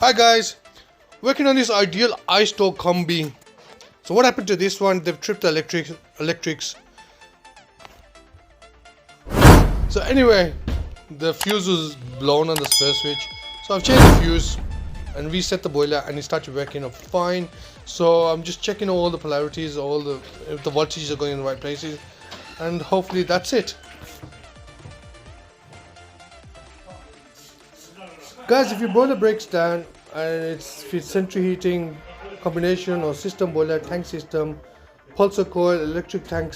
Hi guys, working on this ideal Istore combi. So what happened to this one? They've tripped the electrics. So anyway, the fuse was blown on the spare switch. So I've changed the fuse and reset the boiler, and it started working up fine. So I'm just checking all the polarities, if the voltages are going in the right places, and hopefully that's it. Guys, if your boiler breaks down and it's central heating combination or system boiler, tank system, pulsar coil, electric tank,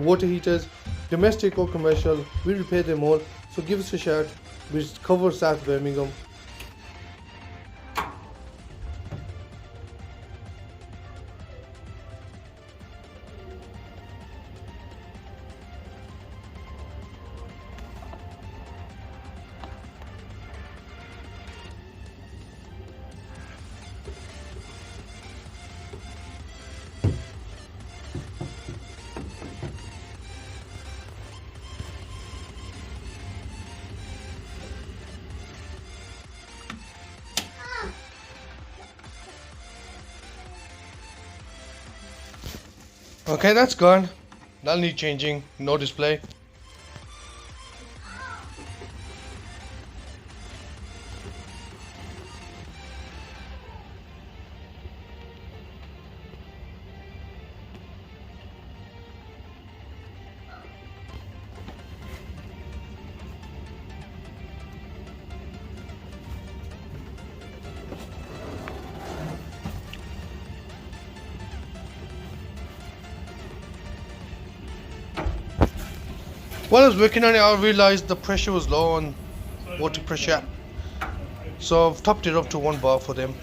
water heaters, domestic or commercial, we repair them all. So give us a shout. We cover South Birmingham. Okay, that's gone. That'll need changing. No display. While I was working on it, I realized the pressure was low on water pressure, so I've topped it up to 1 bar for them.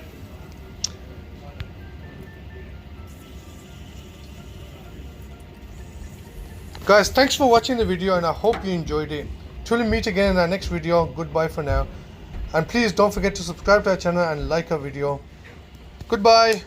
Guys, thanks for watching the video, and I hope you enjoyed it. Till we meet again in our next video, goodbye for now. And please don't forget to subscribe to our channel and like our video. Goodbye.